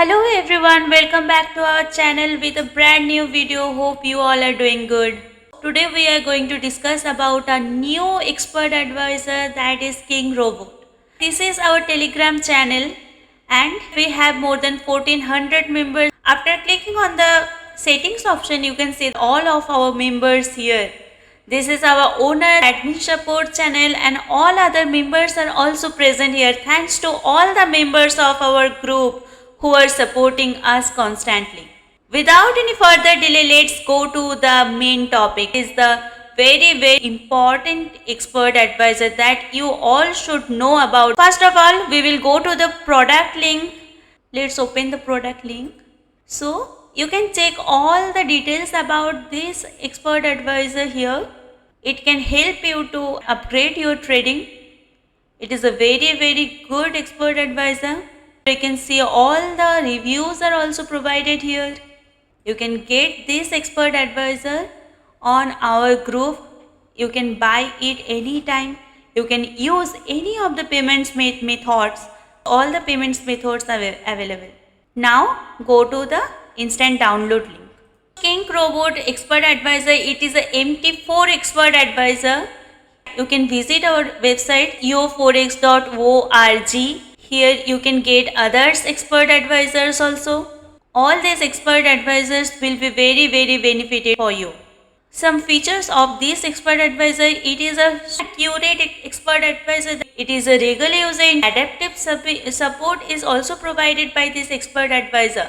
Hello everyone, welcome back to our channel with a brand new video. Hope you all are doing good. Today we are going to discuss about a new expert advisor, that is King Robot. This is our Telegram channel and we have more than 1400 members. After clicking on the settings option, you can see all of our members here. This is our owner, admin support channel, and all other members are also present here. Thanks to all the members of our group who are supporting us constantly. Without any further delay, let's go to the main topic. It is the very important expert advisor that you all should know about. First of all, we will go to the product link. Let's open the product link. So you can check all the details about this expert advisor here. It can help you to upgrade your trading. It is a very good expert advisor. You can see all the reviews are also provided here. You can get this expert advisor on our group. You can buy it anytime. You can use any of the payments methods. All the payments methods are available. Now go to the instant download link. King Robot Expert Advisor, it is a MT4 Expert Advisor. You can visit our website eo4x.org. Here you can get others expert advisors also. All these expert advisors will be very benefited for you. Some features of this expert advisor: it is a accurate expert advisor. It is a regular user. Adaptive support is also provided by this expert advisor.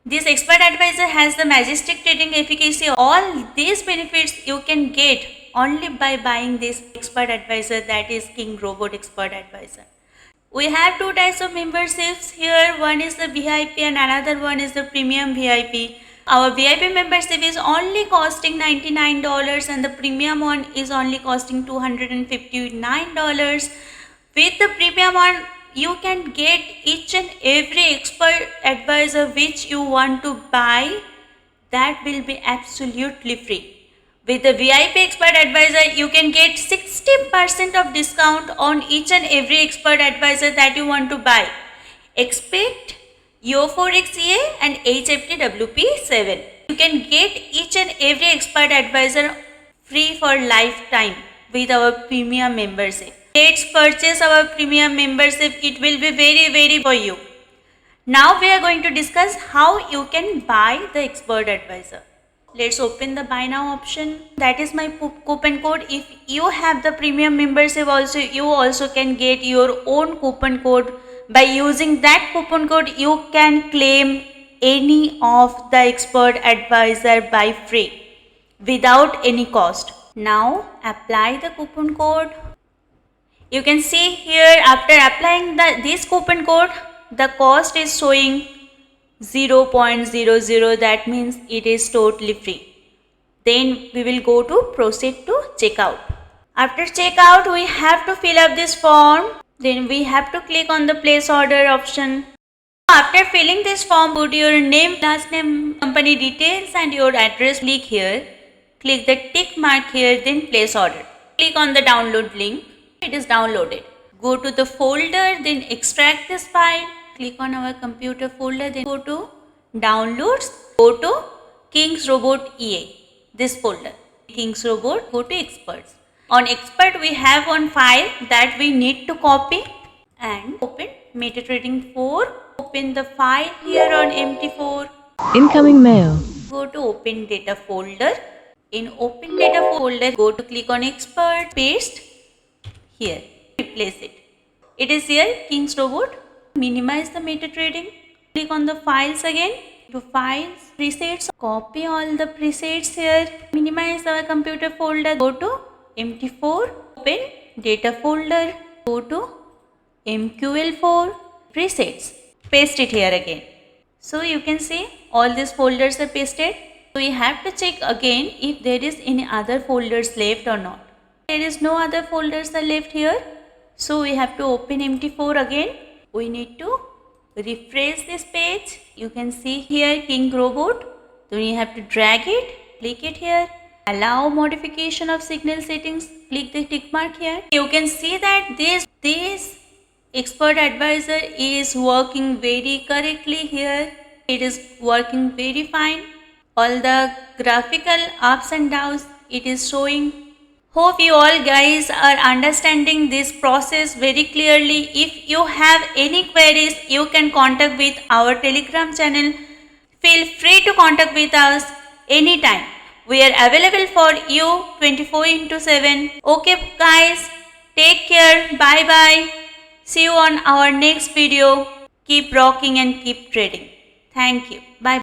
This expert advisor has the majestic trading efficacy. All these benefits you can get only by buying this expert advisor, that is King Robot Expert Advisor. We have two types of memberships here. One is the VIP and another one is the premium VIP. Our VIP membership is only costing $99 and the premium one is only costing $259. With the premium one, you can get each and every expert advisor which you want to buy. That will be absolutely free. With the VIP expert advisor, you can get 60% of discount on each and every expert advisor that you want to buy. Expect EO4XEA and HFTWP7. You can get each and every expert advisor free for lifetime with our premium membership. Let's purchase our premium membership. It will be very for you. Now we are going to discuss how you can buy the expert advisor. Let's open the buy now option. That is my coupon code. If you have the premium membership also, you also can get your own coupon code. By using that coupon code, you can claim any of the expert advisor by free without any cost. Now apply the coupon code. You can see here, after applying this coupon code, the cost is showing 0.00. That means it is totally free. Then we will go to proceed to checkout. After checkout, we have to fill up this form. Then we have to click on the place order option. After filling this form, put your name, last name, company details and your address. Click here. Click the tick mark here, then place order. Click on the download link. It is downloaded. Go to the folder, then extract this file. Click on our computer folder, then go to downloads. Go to King's Robot EA. This folder. King's Robot, go to experts. On expert, we have one file that we need to copy and open MetaTrading 4. Open the file here on MT4. Incoming mail. Go to open data folder. In open data folder, go to click on expert, paste here, replace it. It is here, King's Robot. Minimize the MetaTrading. Click on the files again. To files, presets, copy all the presets here. Minimize our computer folder. Go to MT4, open data folder. Go to MQL4, presets. Paste it here again. So you can see all these folders are pasted. So we have to check again if there is any other folders left or not. There is no other folders are left here. So we have to open MT4 again. We need to refresh this page. You can see here King Robot. Then you have to drag it, click it here. Allow modification of signal settings. Click the tick mark here. You can see that this Expert advisor is working very correctly here. It is working very fine. All the graphical ups and downs it is showing. Hope you all guys are understanding this process very clearly. If you have any queries, you can contact with our Telegram channel. Feel free to contact with us anytime. We are available for you 24/7. Okay guys, take care. Bye bye. See you on our next video. Keep rocking and keep trading. Thank you. Bye.